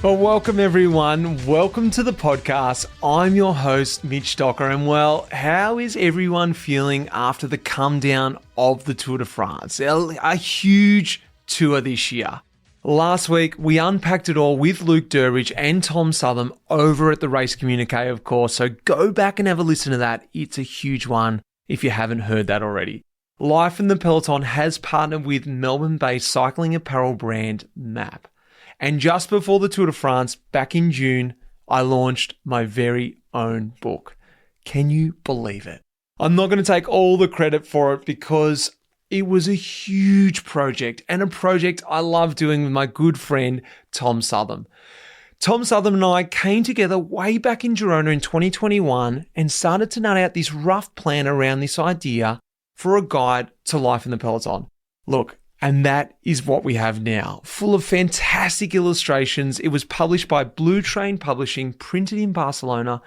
Well, welcome everyone. Welcome to the podcast. I'm your host, Mitch Docker, and well, how is everyone feeling after the come down of the Tour de France? A huge tour this year. Last week, we unpacked it all with Luke Durbridge and Tom Southam over at the Race Communique, of course, so go back and have a listen to that. It's a huge one if you haven't heard that already. Life in the Peloton has partnered with Melbourne-based cycling apparel brand MAAP. And just before the Tour de France, back in June, I launched my very own book. Can you believe it? I'm not going to take all the credit for it because it was a huge project and a project I love doing with my good friend, Tom Southam. Tom Southam and I came together way back in Girona in 2021 and started to nut out this rough plan around this idea for a guide to life in the Peloton. Look, and that is what we have now, full of fantastic illustrations. It was published by Blue Train Publishing, printed in Barcelona.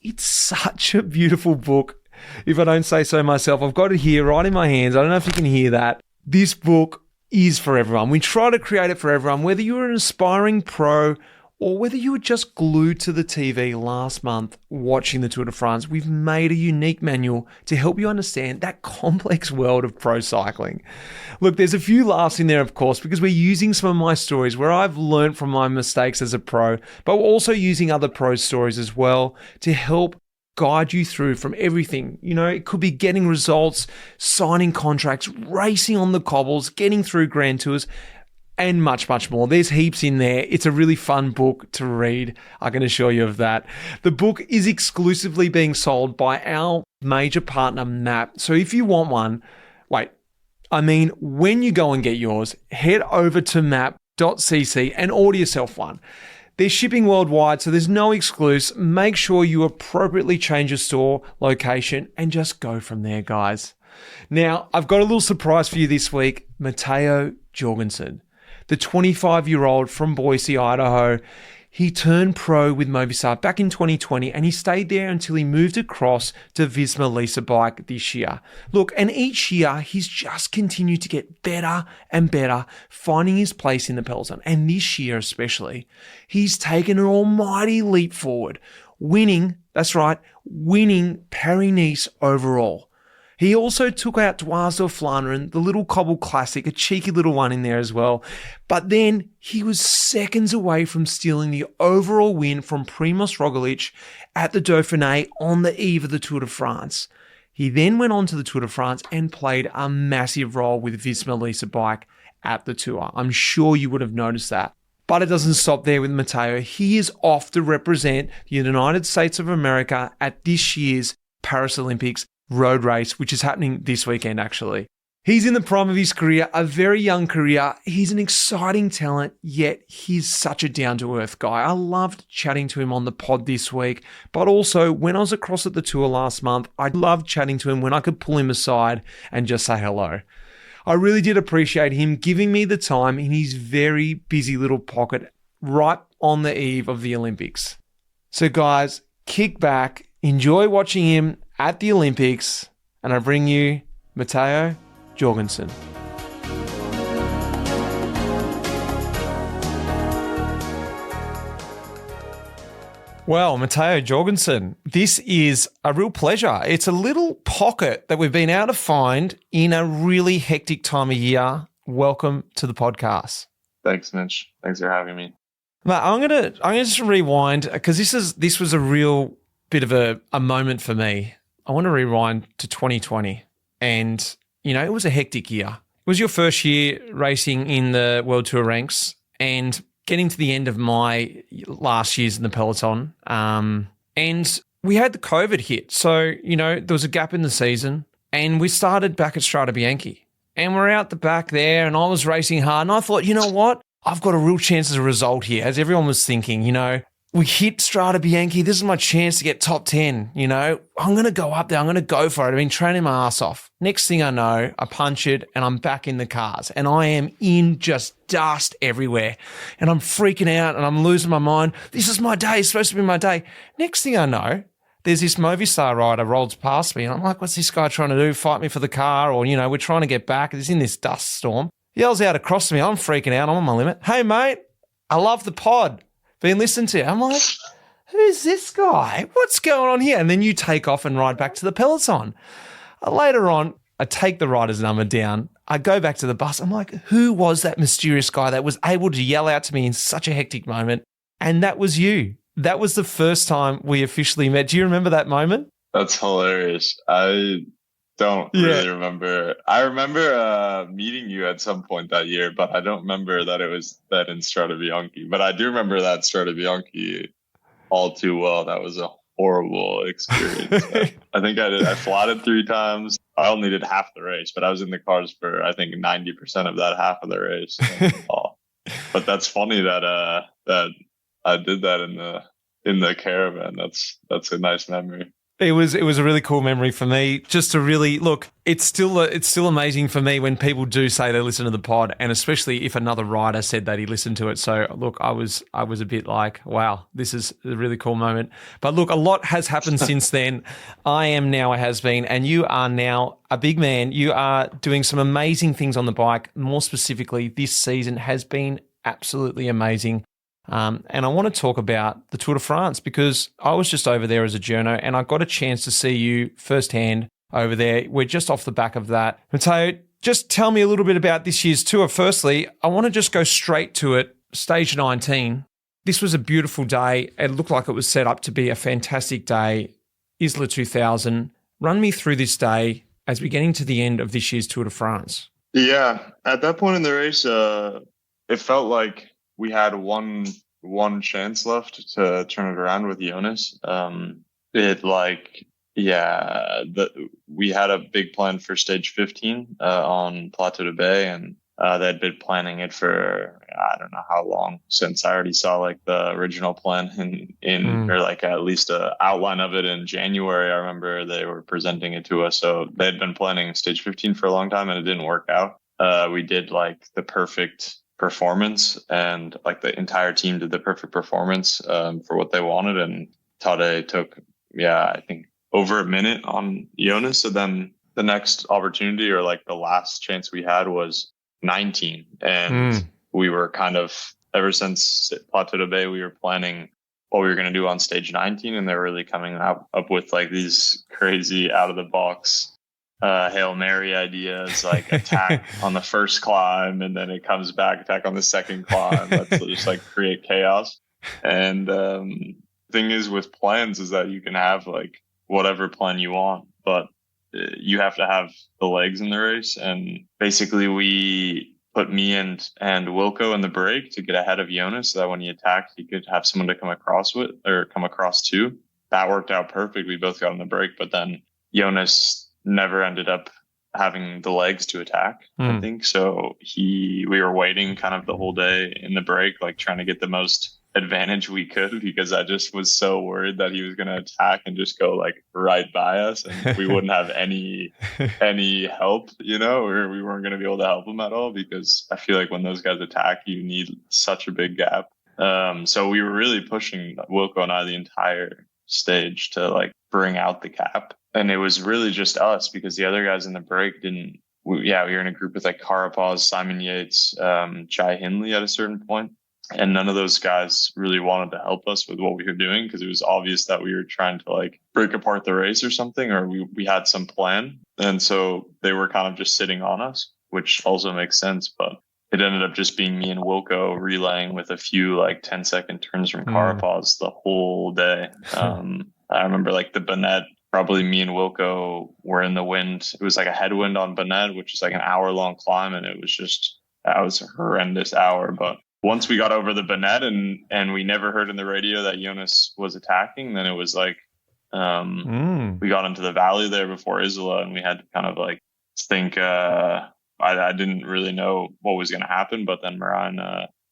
It's such a beautiful book, if I don't say so myself. I've got it here right in my hands. I don't know if you can hear that. This book is for everyone. We try to create it for everyone, whether you're an aspiring pro or whether you were just glued to the TV last month watching the Tour de France. We've made a unique manual to help you understand that complex world of pro cycling. Look, there's a few laughs in there, of course, because we're using some of my stories where I've learned from my mistakes as a pro, but we're also using other pro stories as well to help guide you through from everything. You know, it could be getting results, signing contracts, racing on the cobbles, getting through Grand Tours, and much, much more. There's heaps in there. It's a really fun book to read. I can assure you of that. The book is exclusively being sold by our major partner, MAAP. So if you want one, when you go and get yours, head over to maap.cc and order yourself one. They're shipping worldwide, so there's no exclusive. Make sure you appropriately change your store location and just go from there, guys. Now, I've got a little surprise for you this week. Matteo Jorgenson, the 25-year-old from Boise, Idaho. He turned pro with Movistar back in 2020 and he stayed there until he moved across to Visma Lease-A-Bike this year. Look, and each year he's just continued to get better and better, finding his place in the Peloton. And this year especially, he's taken an almighty leap forward, winning Paris-Nice overall. He also took out Dwars Vlaanderen, the little cobble classic, a cheeky little one in there as well. But then he was seconds away from stealing the overall win from Primož Roglič at the Dauphiné on the eve of the Tour de France. He then went on to the Tour de France and played a massive role with Visma Lease-A-Bike at the Tour. I'm sure you would have noticed that. But it doesn't stop there with Matteo. He is off to represent the United States of America at this year's Paris Olympics road race, which is happening this weekend, actually. He's in the prime of his career, a very young career. He's an exciting talent, yet he's such a down-to-earth guy. I loved chatting to him on the pod this week, but also when I was across at the tour last month, I loved chatting to him when I could pull him aside and just say hello. I really did appreciate him giving me the time in his very busy little pocket right on the eve of the Olympics. So guys, kick back, enjoy watching him at the Olympics, and I bring you Matteo Jorgenson. Well, Matteo Jorgenson, this is a real pleasure. It's a little pocket that we've been able to find in a really hectic time of year. Welcome to the podcast. Thanks, Mitch. Thanks for having me. Mate, I'm gonna just rewind because this was a real bit of a moment for me. I want to rewind to 2020, and it was a hectic year. It was your first year racing in the World Tour ranks, and getting to the end of my last years in the Peloton, and we had the COVID hit. So, there was a gap in the season, and we started back at Strade Bianche, and we're out the back there, and I was racing hard, and I thought, you know what? I've got a real chance as a result here, as everyone was thinking, we hit Strade Bianche. This is my chance to get top 10. I'm going to go up there. I'm going to go for it. I've been training my ass off. Next thing I know, I punch it and I'm back in the cars and I am in just dust everywhere and I'm freaking out and I'm losing my mind. This is my day. It's supposed to be my day. Next thing I know, there's this Movistar rider rolls past me and I'm like, what's this guy trying to do? Fight me for the car? Or, we're trying to get back. He's in this dust storm. Yells out across to me. I'm freaking out. I'm on my limit. Hey, mate, I love the pod. being listened to. I'm like, who's this guy? What's going on here? And then you take off and ride back to the Peloton. Later on, I take the rider's number down. I go back to the bus. I'm like, who was that mysterious guy that was able to yell out to me in such a hectic moment? And that was you. That was the first time we officially met. Do you remember that moment? That's hilarious. I don't really remember. I remember meeting you at some point that year, but I don't remember that it was that in Strade Bianchi. But I do remember that Strade Bianchi all too well. That was a horrible experience. I think I flatted 3 times. I only did half the race, but I was in the cars for I think 90% of that half of the race. But that's funny that that I did that in the caravan. That's a nice memory. It was a really cool memory for me. Just to really look, it's still amazing for me when people do say they listen to the pod, and especially if another rider said that he listened to it. So look, I was a bit like, wow, this is a really cool moment. But look, a lot has happened since then. I am now a has-been, and you are now a big man. You are doing some amazing things on the bike. More specifically, this season has been absolutely amazing. And I want to talk about the Tour de France because I was just over there as a journo and I got a chance to see you firsthand over there. We're just off the back of that. Matteo, just tell me a little bit about this year's tour. Firstly, I want to just go straight to it. Stage 19. This was a beautiful day. It looked like it was set up to be a fantastic day. Isla 2000. Run me through this day as we're getting to the end of this year's Tour de France. Yeah, at that point in the race, it felt like we had one chance left to turn it around with Jonas. We had a big plan for stage 15 on Plateau de Bay, and they'd been planning it for I don't know how long since I already saw like the original plan or like at least a outline of it in January. I remember they were presenting it to us. So they'd been planning stage 15 for a long time and it didn't work out. We did like the perfect performance and like the entire team did the perfect performance for what they wanted. And Tade took, I think over a minute on Jonas. So then the next opportunity or like the last chance we had was 19. And we were kind of, ever since Plateau de Bay, we were planning what we were going to do on stage 19. And they're really coming up with like these crazy out of the box Hail Mary ideas, like attack on the first climb and then it comes back, attack on the second climb. Let's just like create chaos. And thing is with plans is that you can have like whatever plan you want, but you have to have the legs in the race. And basically we put me and Wilco in the break to get ahead of Jonas so that when he attacked, he could have someone to come across to. That worked out perfect. We both got on the break, but then Jonas never ended up having the legs to attack, I think. So we were waiting kind of the whole day in the break, like trying to get the most advantage we could, because I just was so worried that he was going to attack and just go like right by us and we wouldn't have any help, or we weren't going to be able to help him at all, because I feel like when those guys attack, you need such a big gap. So we were really pushing Wilco and I the entire stage to like bring out the gap. And it was really just us because the other guys in the break didn't. We were in a group with like Carapaz, Simon Yates, Jai Hindley at a certain point. And none of those guys really wanted to help us with what we were doing because it was obvious that we were trying to like break apart the race or something, or we had some plan. And so they were kind of just sitting on us, which also makes sense. But it ended up just being me and Wilco relaying with a few like 10-second turns from Carapaz the whole day. I remember like the Bonnet, probably me and Wilco were in the wind. It was like a headwind on Bonnet, which is like an hour-long climb, and it was a horrendous hour. But once we got over the Bonnet and we never heard in the radio that Jonas was attacking, then it was like we got into the valley there before Isola, and we had to kind of like think. I didn't really know what was going to happen, but then Moran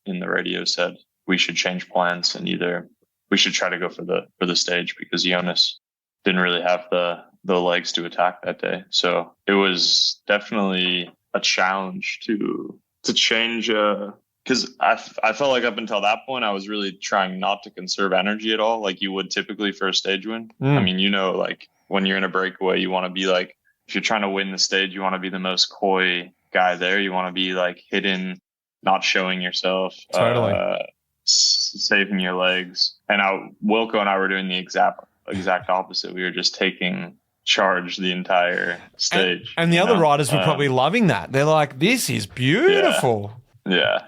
in the radio said we should change plans and either we should try to go for the stage because Jonas didn't really have the legs to attack that day. So it was definitely a challenge to change. Because I felt like up until that point, I was really trying not to conserve energy at all, like you would typically for a stage win. I mean, like when you're in a breakaway, you want to be like, if you're trying to win the stage, you want to be the most coy guy there. You want to be like hidden, not showing yourself. Totally. saving your legs. And Wilco and I were doing the exact opposite. We were just taking charge the entire stage. And the other riders were probably loving that. They're like, this is beautiful. Yeah.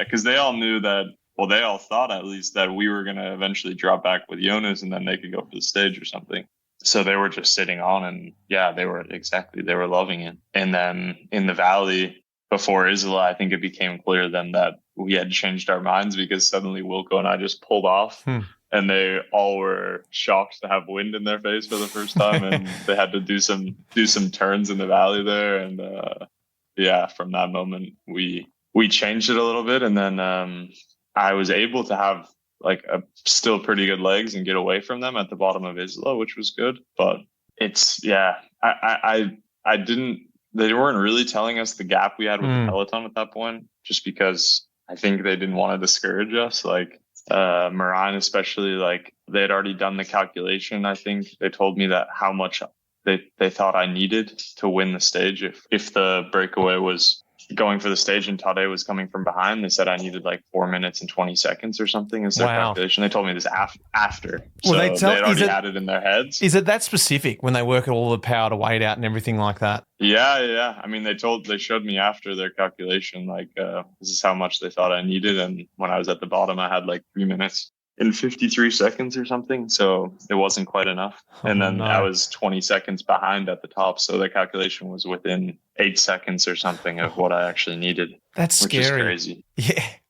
Because they all knew that, well, they all thought at least that we were going to eventually drop back with Jonas and then they could go for the stage or something. So they were just sitting on and they were loving it. And then in the valley before Isola, I think it became clear then that we had changed our minds because suddenly Wilco and I just pulled off and they all were shocked to have wind in their face for the first time. And they had to do some turns in the valley there. And from that moment, we changed it a little bit. And then I was able to have like a still pretty good legs and get away from them at the bottom of Isola, which was good. But it's, I didn't, they weren't really telling us the gap we had with the Peloton at that point, just because I think they didn't want to discourage us. Like Marijn, especially, like they had already done the calculation. I think they told me that how much they thought I needed to win the stage. If the breakaway was going for the stage and Tadej was coming from behind, they said I needed like 4 minutes and 20 seconds or something as their calculation. They told me this after. Well, so they already had it in their heads. Is it that specific when they work all the power to weight out and everything like that? Yeah. I mean, they showed me after their calculation, like this is how much they thought I needed. And when I was at the bottom, I had like 3 minutes and 53 seconds or something. So it wasn't quite enough. And then I was 20 seconds behind at the top. So the calculation was within 8 seconds or something of what I actually needed. That's scary. Which is crazy.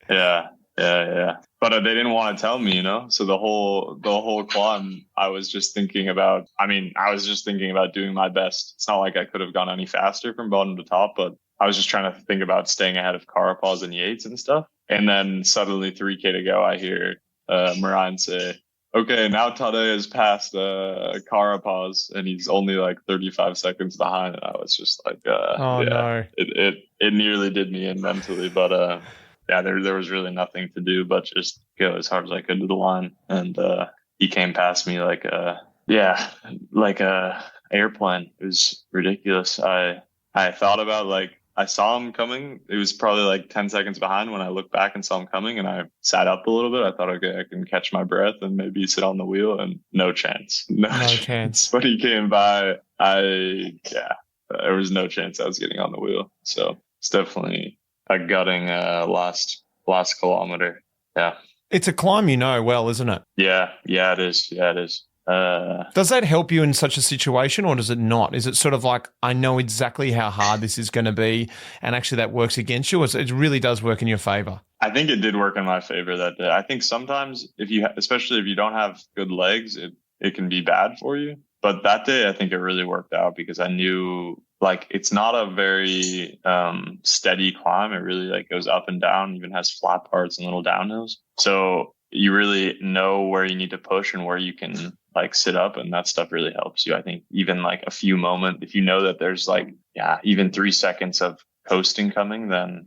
Yeah. But they didn't want to tell me, So the whole climb, I was just thinking about doing my best. It's not like I could have gone any faster from bottom to top, but I was just trying to think about staying ahead of Carapaz and Yates and stuff. And then suddenly 3K to go, I hear Marijn say, okay, now Tadej has passed Carapaz and he's only like 35 seconds behind. And I was just like, no. It nearly did me in mentally, but there was really nothing to do but just go as hard as I could to the line. And he came past me like a airplane. It was ridiculous. I thought about like, I saw him coming. It was probably like 10 seconds behind when I looked back and saw him coming, and I sat up a little bit. I thought, okay, I can catch my breath and maybe sit on the wheel, and no chance. No chance. When he came by, there was no chance I was getting on the wheel. So it's definitely a gutting last kilometer. Yeah. It's a climb well, isn't it? Yeah, it is. Does that help you in such a situation, or does it not? Is it sort of like, I know exactly how hard this is going to be, and actually that works against you, or it really does work in your favor? I think it did work in my favor that day. I think sometimes especially if you don't have good legs, it can be bad for you. But that day, I think it really worked out because I knew like it's not a very steady climb. It really like goes up and down, even has flat parts and little downhills. So you really know where you need to push and where you can like sit up, and that stuff really helps you. I think even like a few moments, if you know that there's like, even 3 seconds of coasting coming, then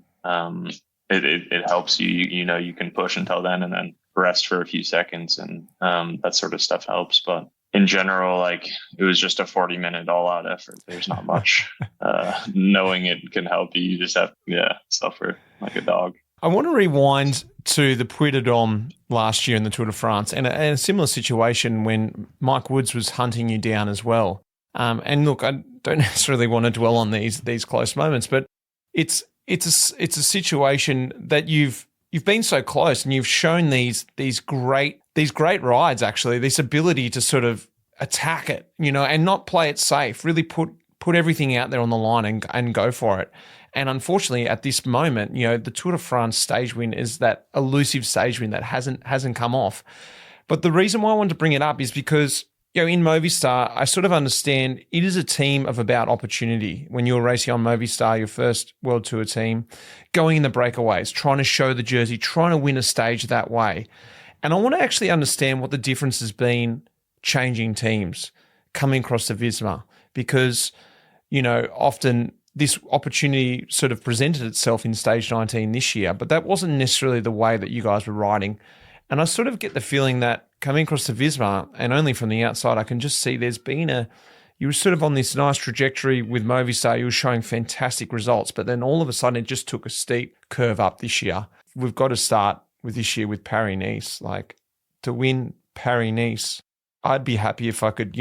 it helps you. You know, you can push until then and then rest for a few seconds, and that sort of stuff helps. But in general, like it was just a 40-minute all-out effort. There's not much. Knowing it can help you. You just have suffer like a dog. I want to rewind to the Puy de Dôme last year in the Tour de France, and a similar situation when Mike Woods was hunting you down as well. And look, I don't necessarily want to dwell on these close moments, but it's a situation that you've been so close, and you've shown these great rides, actually, this ability to sort of attack it, and not play it safe, really put everything out there on the line and go for it. And unfortunately, at this moment, the Tour de France stage win is that elusive stage win that hasn't come off. But the reason why I wanted to bring it up is because, in Movistar, I sort of understand it is a team of about opportunity. When you're racing on Movistar, your first World Tour team, going in the breakaways, trying to show the jersey, trying to win a stage that way. And I want to actually understand what the difference has been changing teams, coming across to Visma, because, often this opportunity sort of presented itself in stage 19 this year, but that wasn't necessarily the way that you guys were riding. And I sort of get the feeling that coming across to Visma, and only from the outside, I can just see you were sort of on this nice trajectory with Movistar. You were showing fantastic results, but then all of a sudden it just took a steep curve up this year. We've got to start with this year with Paris-Nice. Like, to win Paris-Nice, I'd be happy if I could,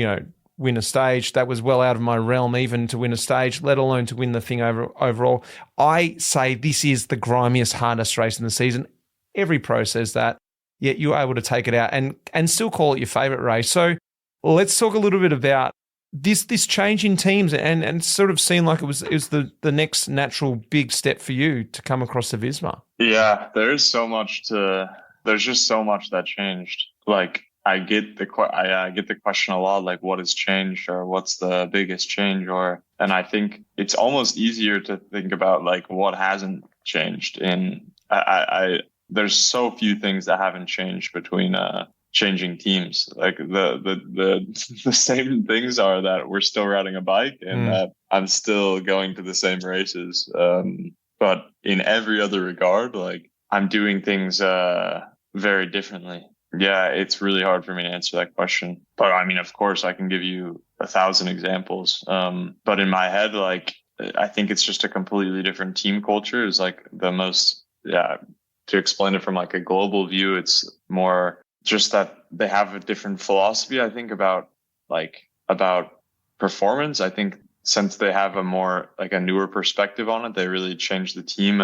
win a stage. That was well out of my realm even to win a stage, let alone to win the thing overall. I say this is the grimiest, hardest race in the season. Every pro says that, yet you're able to take it out and still call it your favourite race. So let's talk a little bit about this change in teams and sort of seemed like it was the next natural big step for you to come across the Visma. Yeah, there's just so much that changed. Like, I get the question a lot, like, what has changed or what's the biggest change? And I think it's almost easier to think about like what hasn't changed. There's so few things that haven't changed between changing teams. Like the same things are that we're still riding a bike and that I'm still going to the same races. But in every other regard, like, I'm doing things very differently. Yeah, it's really hard for me to answer that question. But I mean, of course, I can give you 1,000 examples. But in my head, like, I think it's just a completely different team culture is like the most, to explain it from like a global view, it's more just that they have a different philosophy, I think, about performance. I think since they have a more like a newer perspective on it, they really changed the team.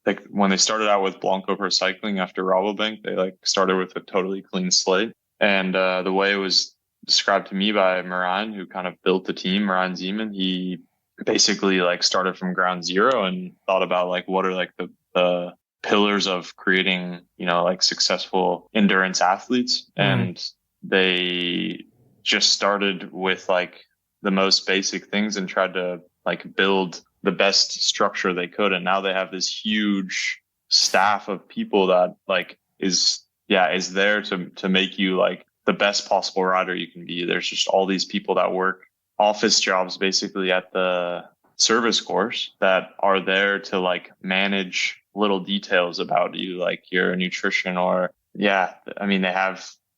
Like when they started out with Blanco Pro Cycling after Rabobank, they like started with a totally clean slate. And the way it was described to me by Marijn, who kind of built the team, Marijn Zeeman, he basically like started from ground zero and thought about like what are like the pillars of creating, like successful endurance athletes. And they just started with like the most basic things and tried to like build the best structure they could. And now they have this huge staff of people that like is there to make you like the best possible rider you can be. There's just all these people that work office jobs basically at the service course that are there to like manage little details about you, like your nutrition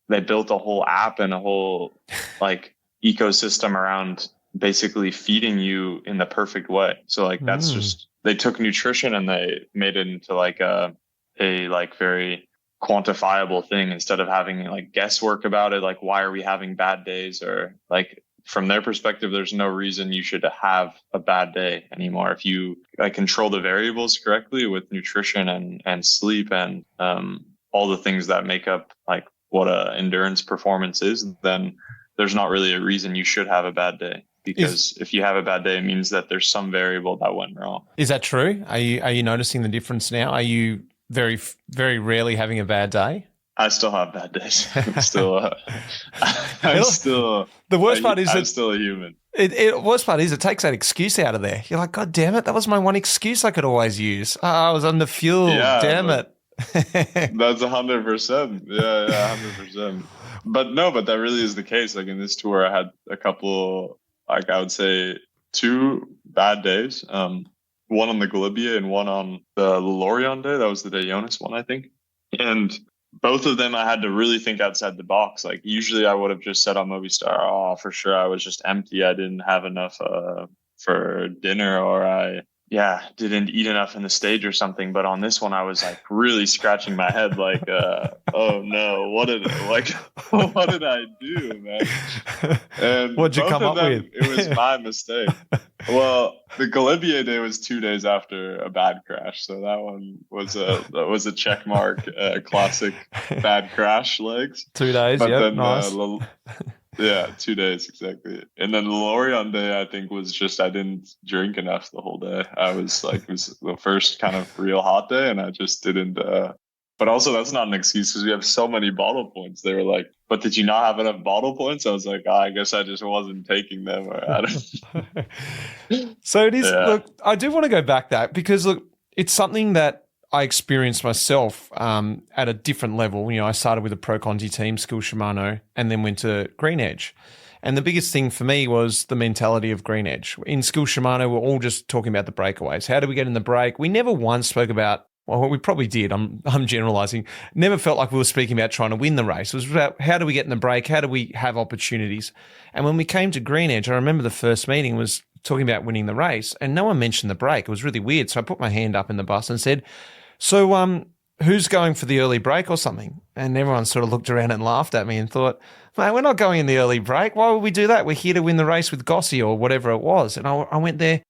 they built a whole app and a whole like ecosystem around basically feeding you in the perfect way. So like that's just, they took nutrition and they made it into like a like very quantifiable thing instead of having like guesswork about it. Like, why are we having bad days? Or like from their perspective, there's no reason you should have a bad day anymore. If you like control the variables correctly with nutrition and sleep and all the things that make up like what a endurance performance is, then there's not really a reason you should have a bad day. Because if you have a bad day, it means that there's some variable that went wrong. Is that true? Are you noticing the difference now? Are you very, very rarely having a bad day? I still have bad days. I'm still the worst part is I'm still a human. The worst part is it takes that excuse out of there. You're like, God damn it, that was my one excuse I could always use. Oh, I was under fuel. Yeah, damn it. That's 100%. Yeah, 100%. But that really is the case. Like in this tour, I had a couple, like I would say 2 bad days. One on the Galibier and one on the Lorient day. That was the day Jonas won, I think. And both of them, I had to really think outside the box. Like usually I would have just said on Movistar, oh, for sure, I was just empty. I didn't have enough for dinner, or I didn't eat enough in the stage or something. But on this one, I was like really scratching my head, like, oh no, what did I do, man? And what'd you come up with? It was my mistake. Well, the Galibier day was 2 days after a bad crash, so that one was a check mark, classic bad crash legs. 2 days, yeah, nice. Yeah, 2 days exactly. And then the Lorient day, I think, was just I didn't drink enough the whole day. I was like, it was the first kind of real hot day, and I just didn't. But also, that's not an excuse because we have so many bottle points. They were like, "But did you not have enough bottle points?" I was like, I guess I just wasn't taking them. Or I don't. So it is. Yeah. Look, I do want to go back that because look, it's something that I experienced myself at a different level. I started with a Pro Conti team, Skill Shimano, and then went to Green Edge. And the biggest thing for me was the mentality of Green Edge. In Skill Shimano, we're all just talking about the breakaways. How do we get in the break? We never once spoke about, well, we probably did. I'm generalizing. Never felt like we were speaking about trying to win the race. It was about how do we get in the break? How do we have opportunities? And when we came to Green Edge, I remember the first meeting was talking about winning the race, and no one mentioned the break. It was really weird. So I put my hand up in the bus and said, so who's going for the early break or something? And everyone sort of looked around and laughed at me and thought, mate, we're not going in the early break. Why would we do that? We're here to win the race with Gossi or whatever it was. And I went there,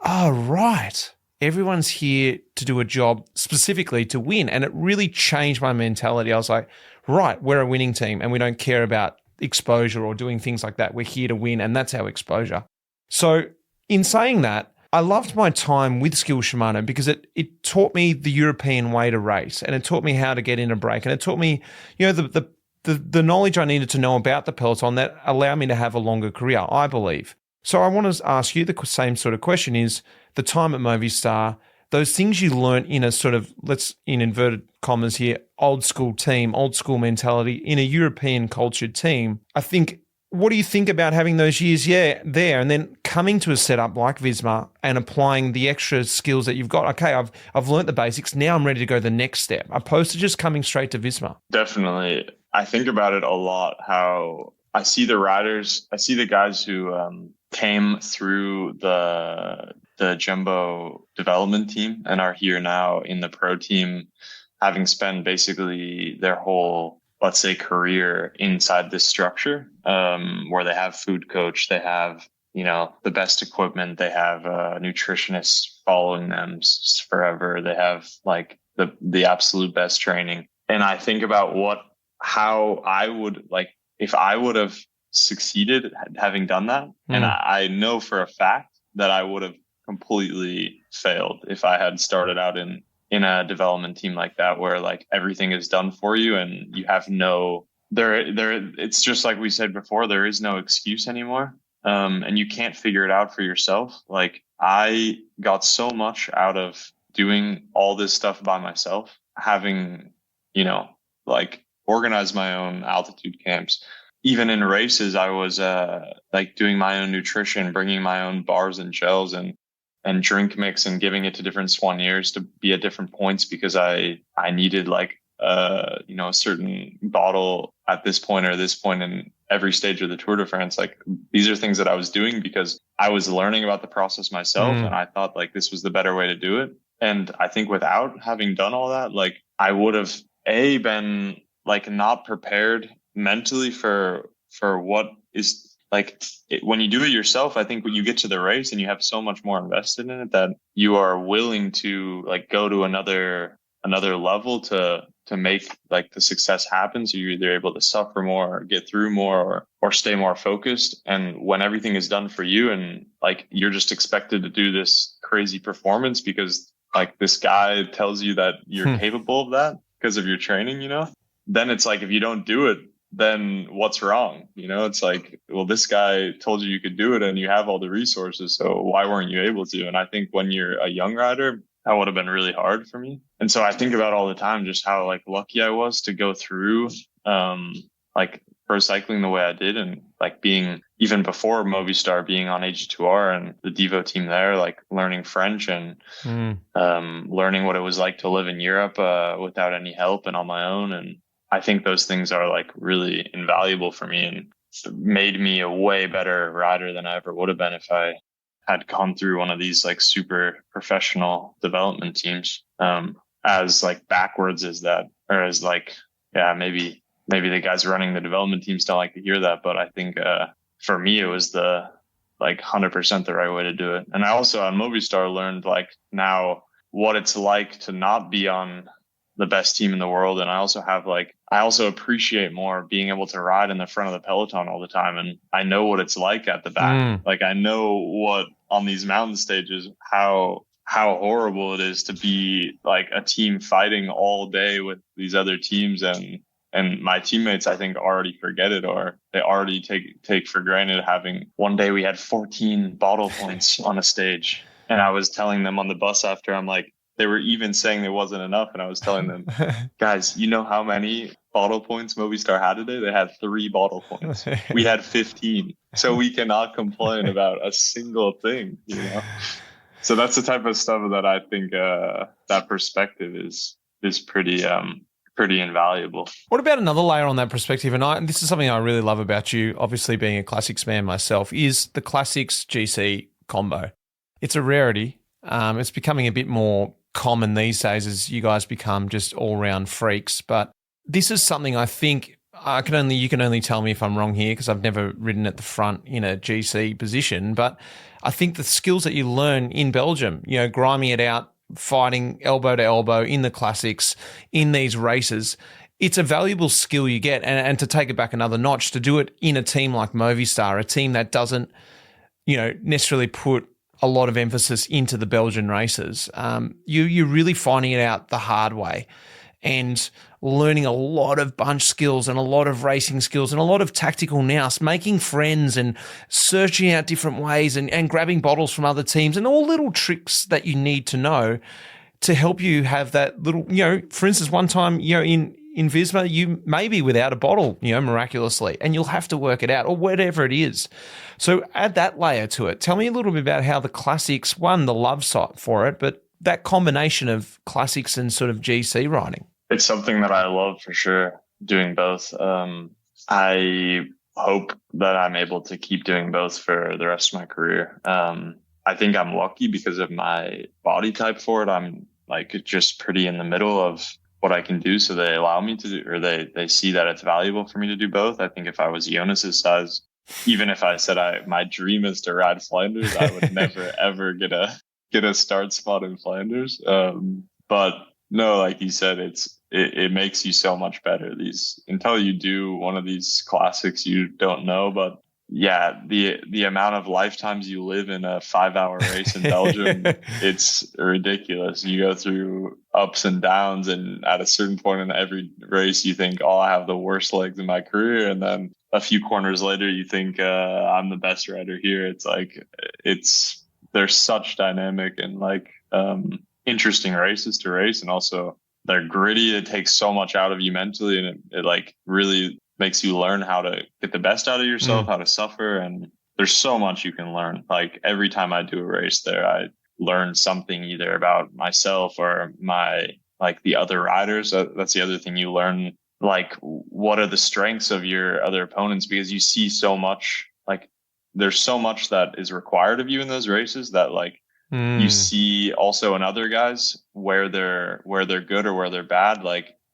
oh, right. Everyone's here to do a job specifically to win. And it really changed my mentality. I was like, right, we're a winning team and we don't care about exposure or doing things like that. We're here to win, and that's our exposure. So in saying that, I loved my time with Skill Shimano because it taught me the European way to race, and it taught me how to get in a break, and it taught me, the knowledge I needed to know about the Peloton that allowed me to have a longer career, I believe. So I want to ask you the same sort of question: is the time at Movistar, those things you learned in a sort of, let's in inverted commas here, old school team, old school mentality in a European cultured team, I think, what do you think about having those years there and then coming to a setup like Visma and applying the extra skills that you've got? Okay, I've learnt the basics. Now I'm ready to go the next step, opposed to just coming straight to Visma. Definitely. I think about it a lot, how I see the riders, I see the guys who came through the Jumbo development team and are here now in the pro team, having spent basically their whole, let's say, career inside this structure, where they have food coach, they have, the best equipment, they have nutritionists following them forever, they have like the absolute best training. And I think about how I would, like, if I would have succeeded having done that, and I know for a fact that I would have completely failed if I had started out in a development team like that, where like everything is done for you and you have it's just like we said before, there is no excuse anymore. And you can't figure it out for yourself. Like, I got so much out of doing all this stuff by myself, having, like organized my own altitude camps. Even in races, I was like doing my own nutrition, bringing my own bars and gels and drink mix and giving it to different soigneurs to be at different points, because I needed like a certain bottle at this point or this point in every stage of the Tour de France. Like, these are things that I was doing because I was learning about the process myself, and I thought like this was the better way to do it. And I think without having done all that, like, I would have been like not prepared mentally for what is like when you do it yourself. I think when you get to the race and you have so much more invested in it, that you are willing to like go to another level to make like the success happen. So you're either able to suffer more or get through more or stay more focused. And when everything is done for you and like you're just expected to do this crazy performance because like this guy tells you that you're capable of that because of your training, then it's like, if you don't do it, then what's wrong? It's like, well, this guy told you could do it and you have all the resources, so why weren't you able to? And I think when you're a young rider, that would have been really hard for me. And so I think about all the time just how like lucky I was to go through like pro cycling the way I did, and like being, even before Movistar, being on AG2R and the Devo team there, like learning French and learning what it was like to live in Europe without any help and on my own. And I think those things are like really invaluable for me and made me a way better rider than I ever would have been if I had gone through one of these like super professional development teams. As like backwards as that, or as like, maybe the guys running the development teams don't like to hear that, but I think for me it was the like 100% the right way to do it. And I also on Movistar learned like now what it's like to not be on the best team in the world. And I also appreciate more being able to ride in the front of the peloton all the time. And I know what it's like at the back. Like, I know what on these mountain stages, how horrible it is to be like a team fighting all day with these other teams. And my teammates, I think, already forget it, or they already take for granted having, one day we had 14 bottle points on a stage. And I was telling them on the bus after, I'm like, they were even saying there wasn't enough. And I was telling them, guys, you know how many bottle points Movistar had today? They had 3 bottle points. We had 15. So we cannot complain about a single thing, So that's the type of stuff that I think that perspective is pretty invaluable. What about another layer on that perspective? And this is something I really love about you, obviously being a classics man myself, is the classics GC combo. It's a rarity. It's becoming a bit more common these days as you guys become just all-round freaks. But this is something I think you can only tell me if I'm wrong here because I've never ridden at the front in a GC position. But I think the skills that you learn in Belgium, grinding it out, fighting elbow to elbow in the classics, in these races, it's a valuable skill you get. And to take it back another notch, to do it in a team like Movistar, a team that doesn't, necessarily put a lot of emphasis into the Belgian races, you're really finding it out the hard way and learning a lot of bunch skills and a lot of racing skills and a lot of tactical nous, making friends and searching out different ways and grabbing bottles from other teams and all little tricks that you need to know to help you have that little, for instance, one time, in Visma, you may be without a bottle, miraculously, and you'll have to work it out or whatever it is. So add that layer to it. Tell me a little bit about how the classics, one, the love site for it, but that combination of classics and sort of GC riding. It's something that I love for sure, doing both. I hope that I'm able to keep doing both for the rest of my career. I think I'm lucky because of my body type for it. I'm just pretty in the middle of what I can do. So they allow me to do, or they see that it's valuable for me to do both. I think if I was Jonas's size, even if I said my dream is to ride Flanders, I would never, ever get a start spot in Flanders. But no, like you said, it makes you so much better. Until you do one of these classics, you don't know, but yeah, the amount of lifetimes you live in a 5-hour race in Belgium, it's ridiculous. You go through ups and downs, and at a certain point in every race, you think, "Oh, I have the worst legs in my career," and then a few corners later, you think, "I'm the best rider here." There's such dynamic and interesting races to race, and also they're gritty. It takes so much out of you mentally, and it really makes you learn how to get the best out of yourself, how to suffer. And there's so much you can learn. Every time I do a race there, I learn something either about myself or the other riders. That's the other thing you learn, what are the strengths of your other opponents, because you see so much, there's so much that is required of you in those races that you see also in other guys where they're good or where they're bad.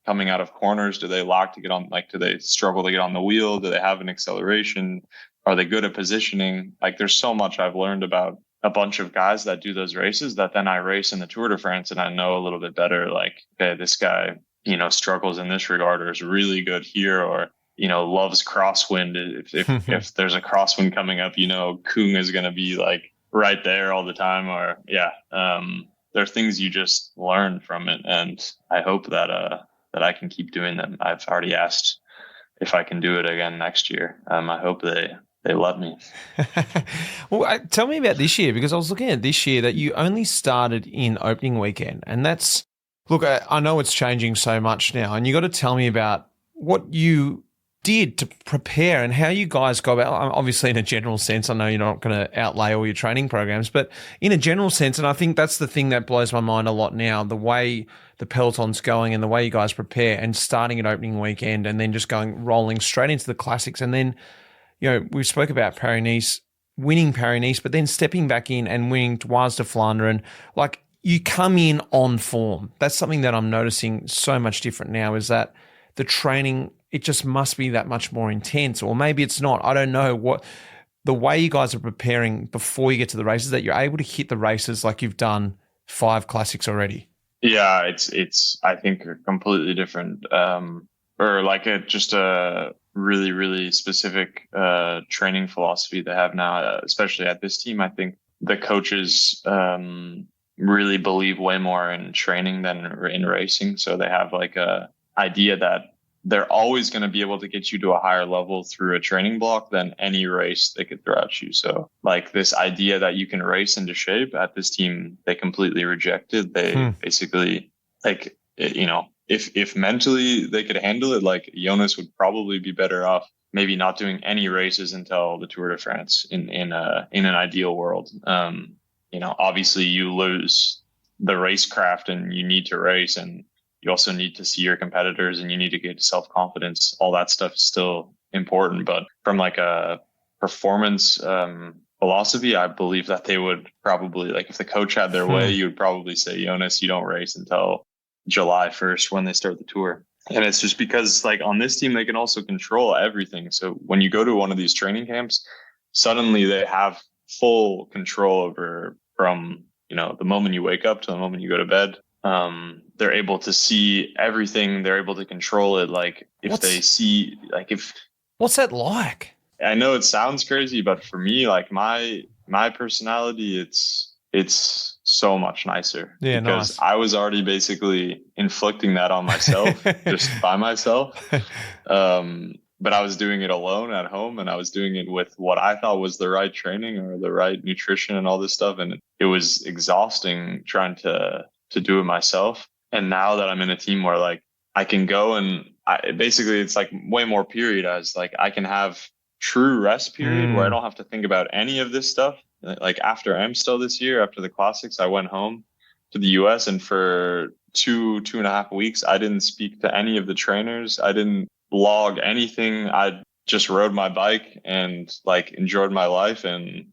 Coming out of corners, do they lock to get on? Do they struggle to get on the wheel? Do they have an acceleration? Are they good at positioning? There's so much I've learned about a bunch of guys that do those races that then I race in the Tour de France and I know a little bit better. Okay, this guy, struggles in this regard, or is really good here, or, loves crosswind. If there's a crosswind coming up, Kung is going to be right there all the time, or there are things you just learn from it. And I hope that I can keep doing them. I've already asked if I can do it again next year. I hope they let me. Well, tell me about this year, because I was looking at this year that you only started in opening weekend. And that's, look, I know it's changing so much now, and you got to tell me about what you did to prepare and how you guys go about, obviously in a general sense. I know you're not going to outlay all your training programs, but in a general sense, and I think that's the thing that blows my mind a lot now, the way the Peloton's going and the way you guys prepare, and starting at opening weekend and then just rolling straight into the classics. And then, we spoke about Paris-Nice, winning Paris-Nice, but then stepping back in and winning Dwars de Vlaanderen. You come in on form. That's something that I'm noticing so much different now, is that the training, it just must be that much more intense, or maybe it's not. I don't know what the way you guys are preparing before you get to the races, that you're able to hit the races like you've done 5 classics already. Yeah, it's I think a completely different, or just a really, really specific training philosophy they have now, especially at this team. I think the coaches really believe way more in training than in racing. So they have a idea that they're always going to be able to get you to a higher level through a training block than any race they could throw at you. So this idea that you can race into shape at this team, they completely rejected. They basically if mentally they could handle it, Jonas would probably be better off maybe not doing any races until the Tour de France in an ideal world. Obviously you lose the racecraft and you need to race, and you also need to see your competitors, and you need to get self-confidence. All that stuff is still important. But from a performance philosophy, I believe that they would probably, like, if the coach had their way, you would probably say, Jonas, you don't race until July 1st when they start the tour. And it's just because, like, on this team, they can also control everything. So when you go to one of these training camps, suddenly they have full control over, from, you know, the moment you wake up to the moment you go to bed. They're able to see everything. They're able to control it. Like, if they see, like, if... What's that like? I know it sounds crazy, but for me, like, my personality, it's so much nicer. Yeah, because nice. I was already basically inflicting that on myself just by myself. But I was doing it alone at home, and I was doing it with what I thought was the right training or the right nutrition and all this stuff. And it was exhausting trying to do it myself. And now that I'm in a team where, like, I can go and basically it's like way more periodized. Like, I can have true rest period where I don't have to think about any of this stuff. Like, after Amstel this year, after the classics, I went home to the US, and for 2.5 weeks, I didn't speak to any of the trainers. I didn't log anything. I just rode my bike and, like, enjoyed my life, and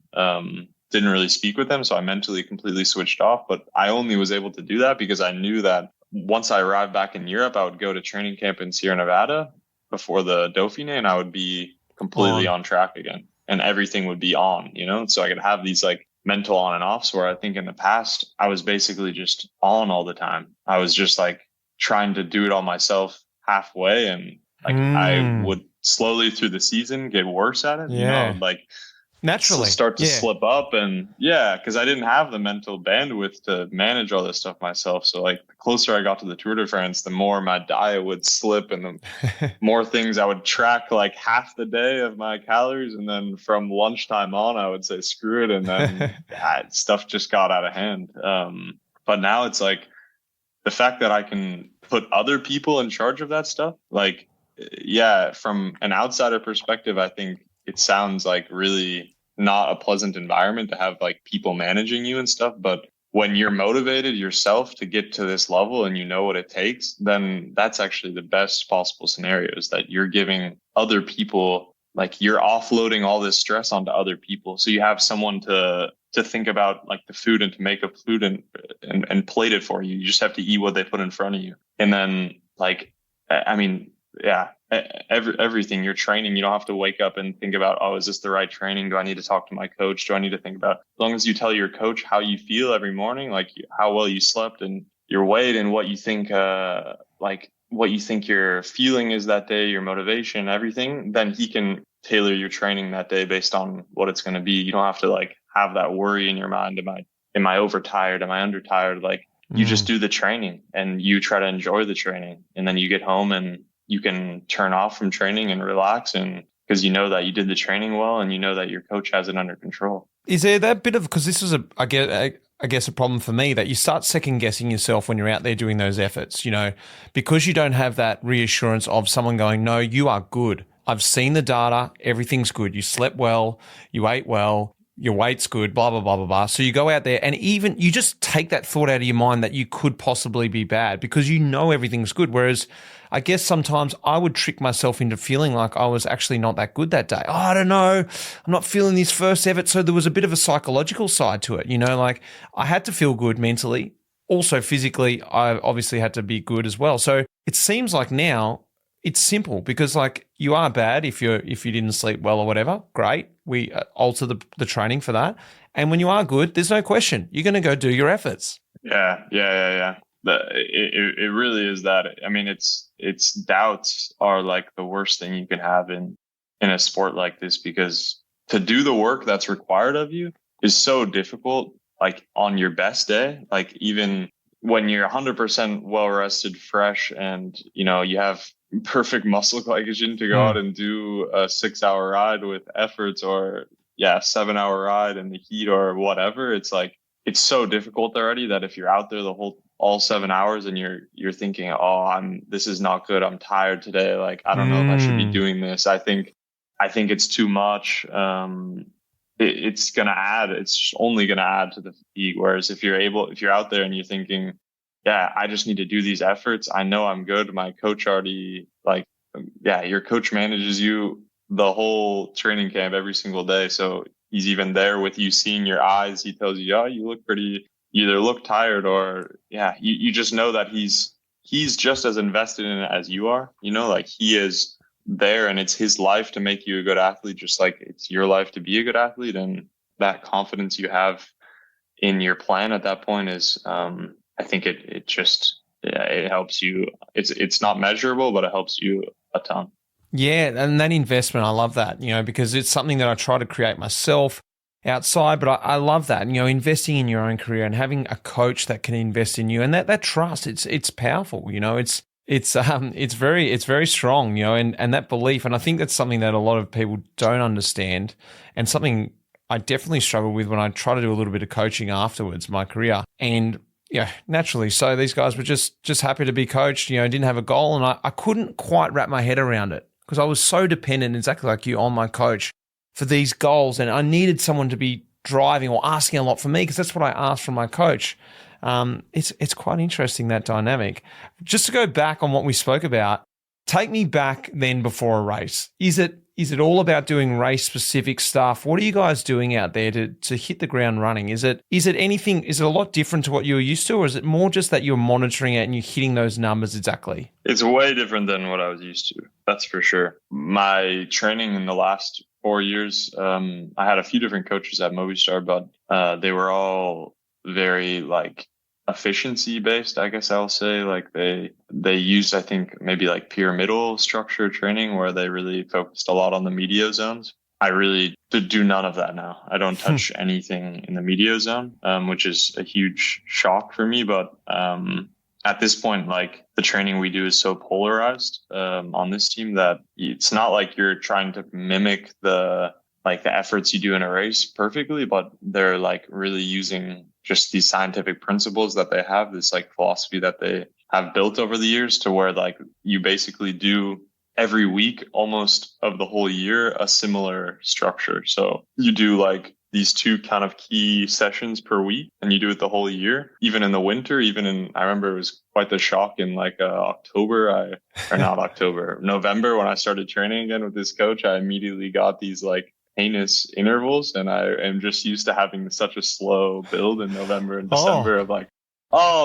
didn't really speak with them. So I mentally completely switched off. But I only was able to do that because I knew that once I arrived back in Europe, I would go to training camp in Sierra Nevada before the Dauphiné, and I would be completely on track again, and everything would be on, you know? So I could have these, like, mental on and offs, where I think in the past I was basically just on all the time. I was just, like, trying to do it all myself halfway, and, like, I would slowly through the season get worse at it, you know, like, naturally start to slip up. And because I didn't have the mental bandwidth to manage all this stuff myself. So, like, the closer I got to the Tour de France, the more my diet would slip, and the more things I would track, like, half the day of my calories, and then from lunchtime on I would say screw it, and then stuff just got out of hand. But now it's like the fact that I can put other people in charge of that stuff, like, from an outsider perspective, I think it sounds like really not a pleasant environment to have, like, people managing you and stuff. But when you're motivated yourself to get to this level and you know what it takes, then that's actually the best possible scenario, is that you're giving other people, like, you're offloading all this stress onto other people. So you have someone to think about, like, the food, and to make up food and plate it for you. You just have to eat what they put in front of you. And then, like, I mean, everything you're training, you don't have to wake up and think about, oh, is this the right training? Do I need to talk to my coach? Do I need to think about, as long as you tell your coach how you feel every morning, like how well you slept and your weight and what you think, like what you think your feeling is that day, your motivation, everything, then he can tailor your training that day based on what it's going to be. You don't have to, like, have that worry in your mind. Am I overtired? Am I undertired? Like, you just do the training and you try to enjoy the training, and then you get home and you can turn off from training and relax, and because you know that you did the training well, and you know that your coach has it under control. Is there that bit of, because this was I guess a problem for me, that you start second guessing yourself when you're out there doing those efforts, you know, because you don't have that reassurance of someone going, no, you are good. I've seen the data. Everything's good. You slept well. You ate well. Your weight's good, blah, blah, blah, blah, blah. So you go out there and even you just take that thought out of your mind that you could possibly be bad, because you know everything's good. Whereas I guess sometimes I would trick myself into feeling like I was actually not that good that day. Oh, I don't know. I'm not feeling this first effort. So there was a bit of a psychological side to it. You know, like, I had to feel good mentally. Also physically, I obviously had to be good as well. So it seems like now it's simple, because, like, you are bad if you didn't sleep well or whatever. Great. We alter the training for that. And when you are good, there's no question. You're going to go do your efforts. Yeah. It really is that. I mean, it's doubts are, like, the worst thing you can have in a sport like this, because to do the work that's required of you is so difficult. Like, on your best day, like, even when you're 100% well rested, fresh, and, you know, you have perfect muscle glycogen to go out and do a 6-hour ride with efforts, or 7-hour ride in the heat or whatever. It's like, it's so difficult already that if you're out there all 7 hours and you're thinking, oh, this is not good, I'm tired today, like, I don't know if I should be doing this, I think it's too much. It's only gonna add to the fatigue. Whereas if you're out there and you're thinking, I just need to do these efforts, I know I'm good, my coach already, like, your coach manages you the whole training camp every single day, so he's even there with you, seeing your eyes. He tells you, oh, you look pretty, you either look tired or you just know that he's just as invested in it as you are, like he is there and it's his life to make you a good athlete, just like it's your life to be a good athlete. And that confidence you have in your plan at that point is, I think it just, it helps you. It's not measurable, but it helps you a ton. Yeah, and that investment, I love that, because it's something that I try to create myself outside, but I love that, investing in your own career and having a coach that can invest in you, and that trust, it's powerful, it's very strong, and that belief, and I think that's something that a lot of people don't understand, and something I definitely struggle with when I try to do a little bit of coaching afterwards, my career, and naturally, so these guys were just happy to be coached, didn't have a goal, and I couldn't quite wrap my head around it because I was so dependent, exactly like you, on my coach for these goals, and I needed someone to be driving or asking a lot from me because that's what I asked from my coach. It's quite interesting, that dynamic. Just to go back on what we spoke about, take me back then before a race. Is it all about doing race specific stuff? What are you guys doing out there to hit the ground running? Is it anything? Is it a lot different to what you were used to, or is it more just that you're monitoring it and you're hitting those numbers exactly? It's way different than what I was used to. That's for sure. My training in the last 4 years, I had a few different coaches at Movistar, but they were all very efficiency based, I guess I'll say. They used, I think, maybe pyramidal structure training where they really focused a lot on the medial zones. I really do none of that now. I don't touch anything in the medial zone, which is a huge shock for me. But at this point, the training we do is so polarized on this team that it's not like you're trying to mimic the efforts you do in a race perfectly, but they're really using just these scientific principles that they have, this philosophy that they have built over the years, to where you basically do every week almost of the whole year a similar structure. So you do these two kind of key sessions per week, and you do it the whole year, even in the winter, I remember it was quite the shock in November, when I started training again with this coach. I immediately got these heinous intervals, and I am just used to having such a slow build in November and December of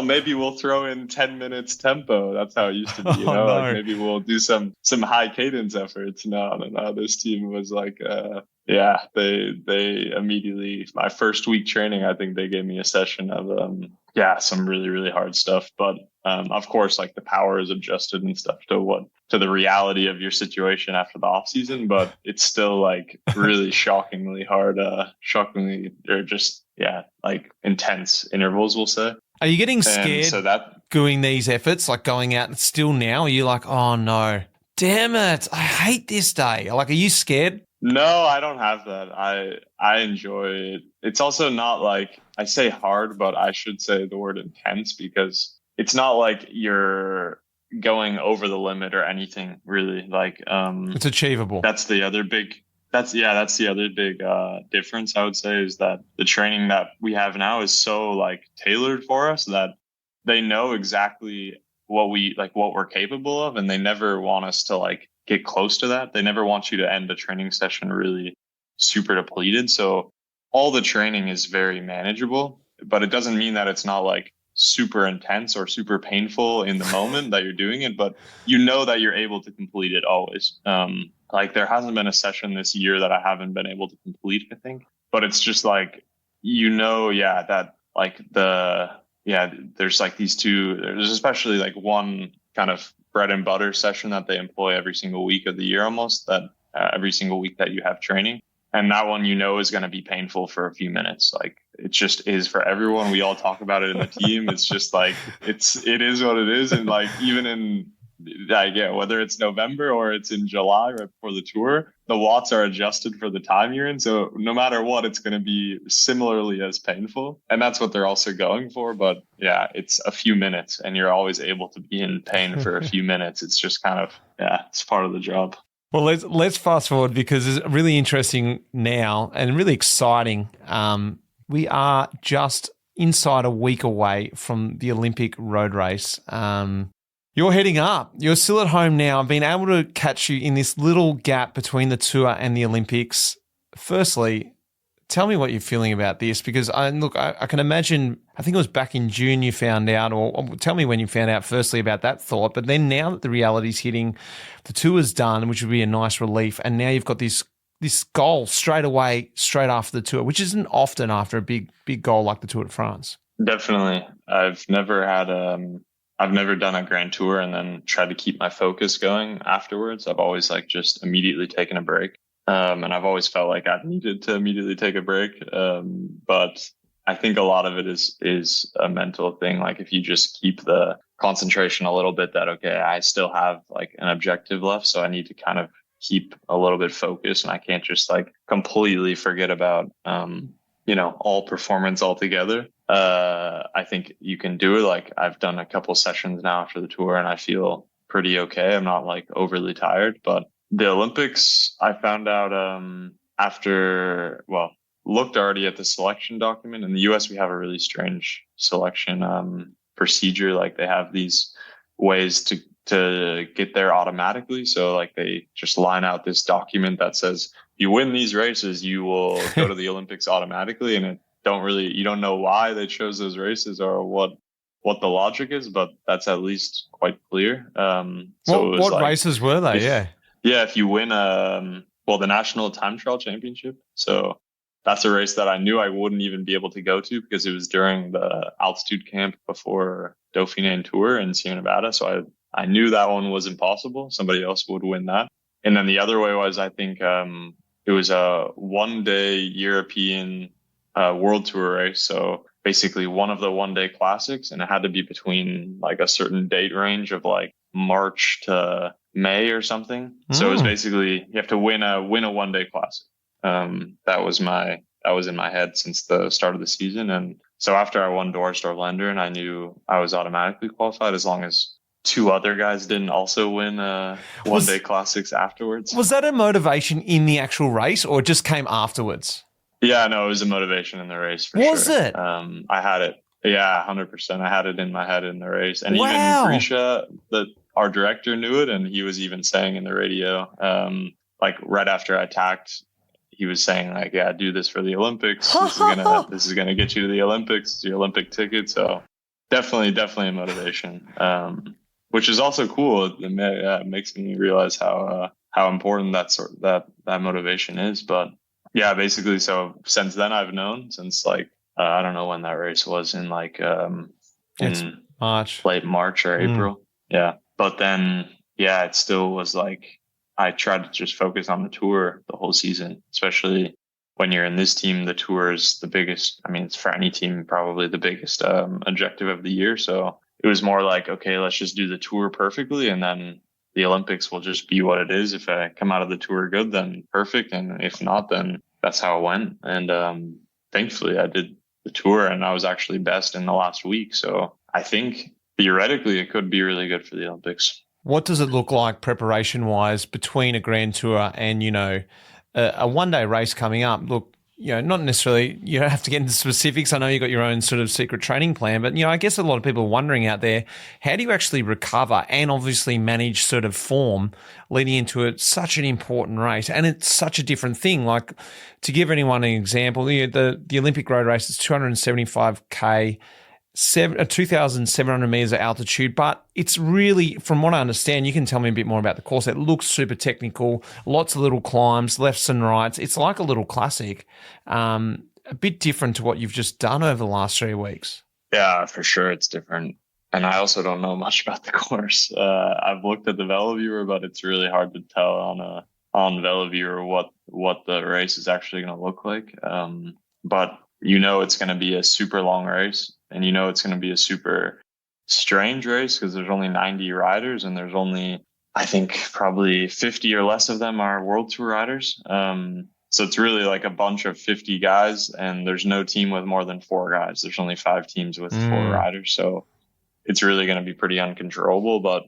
maybe we'll throw in 10 minutes tempo. That's how it used to be, No. Maybe we'll do some high cadence efforts. No. This team was they immediately, my first week training, I think they gave me a session of some really, really hard stuff. But of course, the power is adjusted and stuff to the reality of your situation after the off season. But it's still really shockingly hard, or just intense intervals, we'll say. Are you getting scared doing these efforts, going out still now? Are you oh no, damn it, I hate this day? Are you scared? No, I don't have that. I enjoy it. It's also not I say hard, but I should say the word intense, because it's not you're going over the limit or anything really. It's achievable. That's the other big difference, I would say, is that the training that we have now is so tailored for us that they know exactly what we're capable of, and they never want us to get close to that. They never want you to end a training session really super depleted. So all the training is very manageable, but it doesn't mean that it's not super intense or super painful in the moment that you're doing it, but that you're able to complete it always. There hasn't been a session this year that I haven't been able to complete, I think, but it's just that there's these two, there's especially one kind of bread and butter session that they employ every single week of the year, almost, that every single week that you have training. And that one, is going to be painful for a few minutes. It just is for everyone. We all talk about it in the team. It's just it is what it is. And even in, whether it's November or it's in July right before the tour, the watts are adjusted for the time you're in. So no matter what, it's going to be similarly as painful. And that's what they're also going for. But yeah, it's a few minutes, and you're always able to be in pain for a few minutes. It's just kind of, it's part of the job. Well, let's fast forward, because it's really interesting now and really exciting. We are just inside a week away from the Olympic road race. You're heading up. You're still at home now. I've been able to catch you in this little gap between the tour and the Olympics. Firstly, Tell me what you're feeling about this, because I can imagine, I think it was back in June you found out, or tell me when you found out firstly about that thought, but then now that the reality's hitting, the tour's done, which would be a nice relief, and now you've got this goal straight away, straight after the tour, which isn't often after a big goal like the Tour de France. Definitely. I've never done a grand tour and then tried to keep my focus going afterwards. I've always just immediately taken a break. And I've always felt like I needed to immediately take a break. But I think a lot of it is a mental thing. Like if you just keep the concentration a little bit that, okay, I still have an objective left. So I need to kind of keep a little bit focused, and I can't just completely forget about, all performance altogether. I think you can do it. I've done a couple sessions now after the tour and I feel pretty okay. I'm not overly tired, but the Olympics, I found out looked already at the selection document. In the US, we have a really strange selection procedure. They have these ways to get there automatically. So they just line out this document that says, you win these races, you will go to the Olympics automatically. And you don't know why they chose those races or what the logic is, but that's at least quite clear. What races were they? If you win, the National Time Trial Championship. So that's a race that I knew I wouldn't even be able to go to because it was during the altitude camp before Dauphiné and Tour in Sierra Nevada. So I knew that one was impossible. Somebody else would win that. And then the other way was, I think, it was a 1-day European World Tour race. So basically one of the 1-day classics, and it had to be between a certain date range of March to May or something. So it was basically you have to win a 1-day classic. That was in my head since the start of the season. And so after I won Dwars Vlaanderen, I knew I was automatically qualified as long as 2 other guys didn't also win 1-day classics afterwards. Was that a motivation in the actual race or it just came afterwards? Yeah, no, it was a motivation in the race for was sure. Was it? I had it. Yeah, 100%. I had it in my head in the race. And wow. Even Grisha, our director, knew it. And he was even saying in the radio, right after I tacked, he was saying do this for the Olympics. This is gonna get you to the Olympics. It's your Olympic ticket. So definitely a motivation. Which is also cool. It makes me realize how important that motivation is. But yeah, basically, so since then I've known since I don't know when that race was in in March, late March or April. Yeah, but then it still was I tried to just focus on the tour the whole season, especially when you're in this team. The tour is the biggest. I mean, it's for any team probably the biggest objective of the year. So it was more okay, let's just do the tour perfectly, and then the Olympics will just be what it is. If I come out of the tour good, then perfect. And if not, then that's how it went. And thankfully I did the tour and I was actually best in the last week. So I think theoretically it could be really good for the Olympics. What does it look like preparation wise between a grand tour and, a 1-day race coming up? Look, not necessarily, you don't have to get into specifics. I know you got your own sort of secret training plan, but, I guess a lot of people are wondering out there, how do you actually recover and obviously manage sort of form leading into such an important race? And it's such a different thing. To give anyone an example, the Olympic road race is 275K, 2,700 meters of altitude, but it's really, from what I understand, you can tell me a bit more about the course. It looks super technical, lots of little climbs, lefts and rights. It's like a little classic, a bit different to what you've just done over the last 3 weeks. Yeah, for sure. It's different. And I also don't know much about the course. I've looked at the VeloViewer, but it's really hard to tell on VeloViewer what the race is actually going to look like. But it's going to be a super long race. And it's going to be a super strange race because there's only 90 riders and there's only, I think, probably 50 or less of them are World Tour riders. So it's really a bunch of 50 guys and there's no team with more than 4 guys. There's only 5 teams with 4 riders. So it's really going to be pretty uncontrollable. But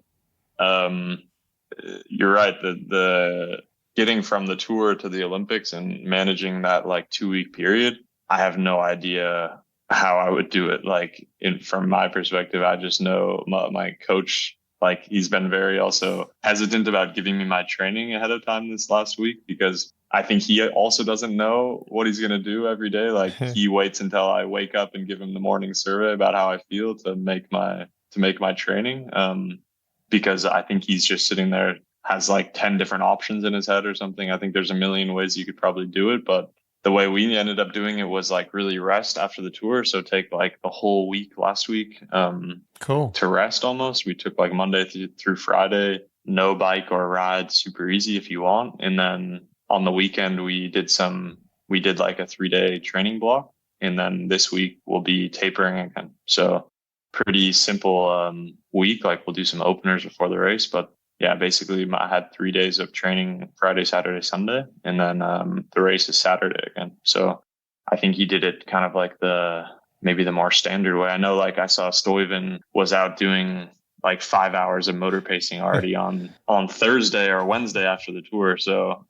you're right. The getting from the tour to the Olympics and managing that 2-week period, I have no idea how I would do it. From my perspective, I just know my coach, he's been very also hesitant about giving me my training ahead of time this last week because I think he also doesn't know what he's going to do every day. Like he waits until I wake up and give him the morning survey about how I feel to make my training. Because I think he's just sitting there, has like 10 different options in his head or something. I think there's a million ways you could probably do it, but the way we ended up doing it was like really rest after the tour. So take like the whole week last week, cool, to rest almost. We took like Monday through Friday, no bike or ride, super easy if you want. And then on the weekend, we did like a 3-day training block. And then this week we'll be tapering again. So pretty simple week. Like we'll do some openers before the race, but yeah, basically I had 3 days of training, Friday, Saturday, Sunday, and then the race is Saturday again. So I think he did it kind of like maybe the more standard way. I know like I saw Stuyven was out doing like 5 hours of motor pacing already on Thursday or Wednesday after the tour. So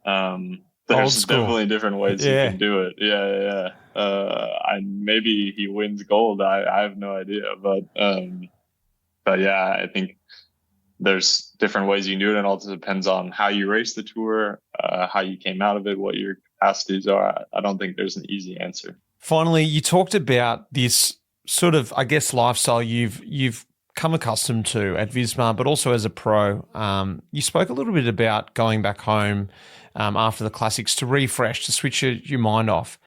there's definitely different ways you can do it. Yeah. Maybe he wins gold. I have no idea, but yeah, I think there's different ways you can do it, and it also depends on how you race the tour, how you came out of it, what your capacities are. I don't think there's an easy answer. Finally, you talked about this sort of, I guess, lifestyle you've come accustomed to at Visma, but also as a pro. You spoke a little bit about going back home after the classics to refresh, to switch your mind off.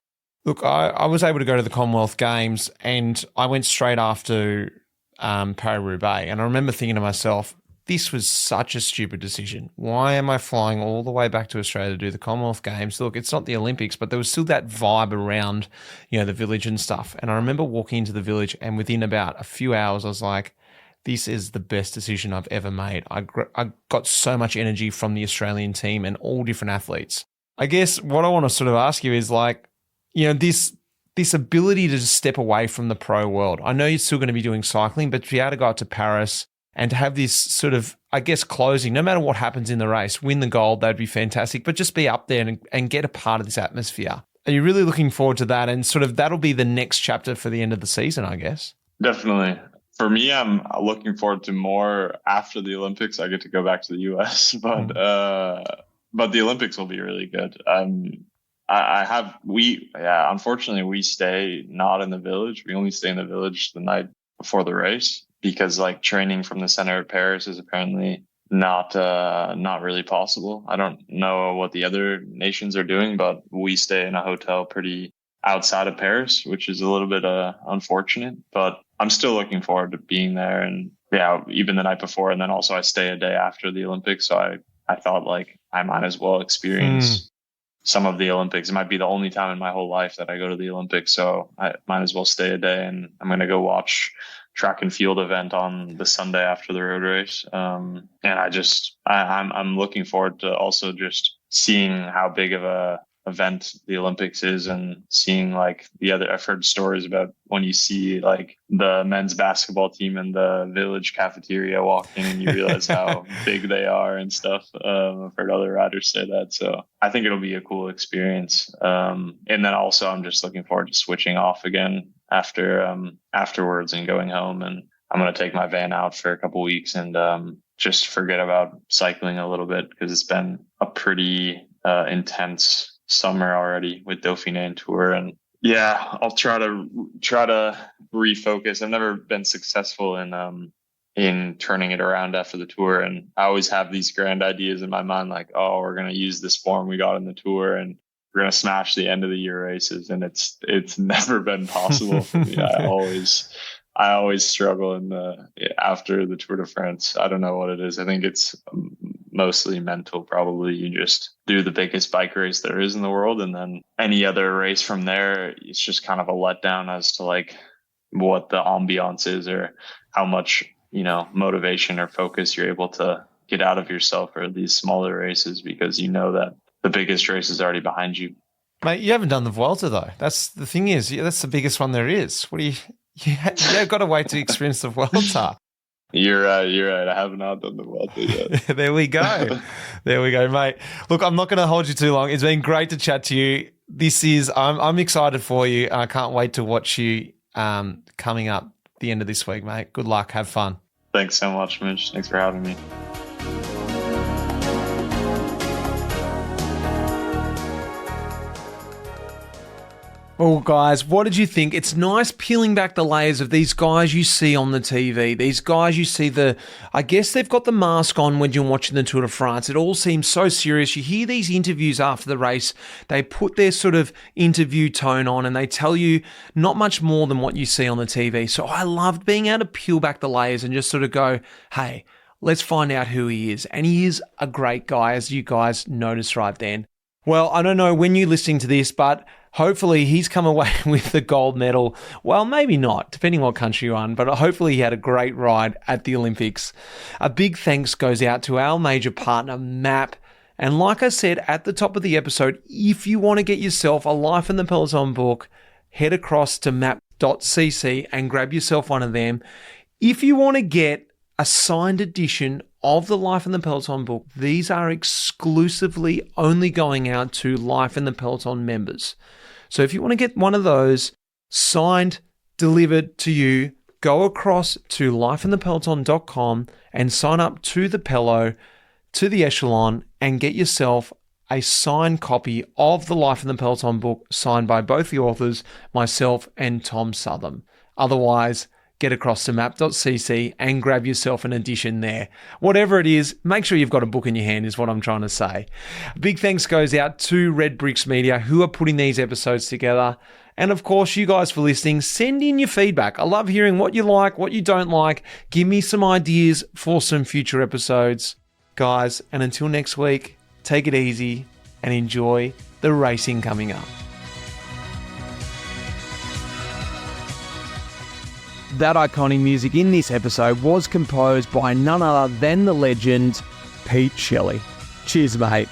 Look, I was able to go to the Commonwealth Games, and I went straight after Paris-Roubaix, and I remember thinking to myself, this was such a stupid decision. Why am I flying all the way back to Australia to do the Commonwealth Games? Look, it's not the Olympics, but there was still that vibe around, the village and stuff. And I remember walking into the village, and within about a few hours, I was like, this is the best decision I've ever made. I got so much energy from the Australian team and all different athletes. I guess what I want to sort of ask you is like, this ability to just step away from the pro world. I know you're still going to be doing cycling, but to be able to go out to Paris and to have this sort of, I guess, closing, no matter what happens in the race, win the gold, that'd be fantastic, but just be up there and get a part of this atmosphere. Are you really looking forward to that? And sort of that'll be the next chapter for the end of the season, I guess. Definitely. For me, I'm looking forward to more after the Olympics. I get to go back to the US, but the Olympics will be really good. Unfortunately, we stay not in the village. We only stay in the village the night before the race, because like training from the center of Paris is apparently not really possible. I don't know what the other nations are doing, but we stay in a hotel pretty outside of Paris, which is a little bit unfortunate, but I'm still looking forward to being there. And yeah, even the night before, and then also I stay a day after the Olympics. So I thought like I might as well experience some of the Olympics. It might be the only time in my whole life that I go to the Olympics. So I might as well stay a day, and I'm going to go watch track and field event on the Sunday after the road race. And I'm looking forward to also just seeing how big of a event the Olympics is, and seeing like I've heard stories about when you see like the men's basketball team in the village cafeteria walking, and you realize how big they are and stuff. I've heard other riders say that. So I think it'll be a cool experience. And then also I'm just looking forward to switching off again afterwards and going home, and I'm going to take my van out for a couple weeks and just forget about cycling a little bit, because it's been a pretty intense summer already with Dauphiné and Tour. And yeah, I'll try to refocus. I've never been successful in turning it around after the Tour, and I always have these grand ideas in my mind, like, oh, we're going to use this form we got in the Tour, and we're going to smash the end of the year races. And it's never been possible for me. I always struggle after the Tour de France. I don't know what it is. I think it's mostly mental, probably. You just do the biggest bike race there is in the world, and then any other race from there, it's just kind of a letdown as to like what the ambiance is, or how much, motivation or focus you're able to get out of yourself for these smaller races, because you know that the biggest race is already behind you. Mate, you haven't done the Vuelta though. That's the thing is, that's the biggest one there is. What do you've got to wait to experience the Vuelta. You're right. I have not done the Vuelta yet. There we go, mate. Look, I'm not going to hold you too long. It's been great to chat to you. I'm excited for you, and I can't wait to watch you coming up the end of this week, mate. Good luck. Have fun. Thanks so much, Mitch. Thanks for having me. Well, guys, what did you think? It's nice peeling back the layers of these guys you see on the TV. These guys you see I guess they've got the mask on when you're watching the Tour de France. It all seems so serious. You hear these interviews after the race. They put their sort of interview tone on and they tell you not much more than what you see on the TV. So I loved being able to peel back the layers and just sort of go, hey, let's find out who he is. And he is a great guy, as you guys noticed right then. Well, I don't know when you're listening to this, but hopefully he's come away with the gold medal. Well, maybe not, depending what country you're on, but hopefully he had a great ride at the Olympics. A big thanks goes out to our major partner, MAAP. And like I said at the top of the episode, if you want to get yourself a Life in the Peloton book, head across to maap.cc and grab yourself one of them. If you want to get a signed edition of the Life in the Peloton book, these are exclusively only going out to Life in the Peloton members. So if you want to get one of those signed, delivered to you, go across to lifeinthepeloton.com and sign up to the Pelo, to the Echelon, and get yourself a signed copy of the Life in the Peloton book signed by both the authors, myself and Tom Southam. Otherwise, get across to map.cc and grab yourself an edition there. Whatever it is, make sure you've got a book in your hand is what I'm trying to say. Big thanks goes out to Red Bricks Media who are putting these episodes together. And of course, you guys for listening. Send in your feedback. I love hearing what you like, what you don't like. Give me some ideas for some future episodes. Guys, and until next week, take it easy and enjoy the racing coming up. That iconic music in this episode was composed by none other than the legend, Pete Shelley. Cheers, mate.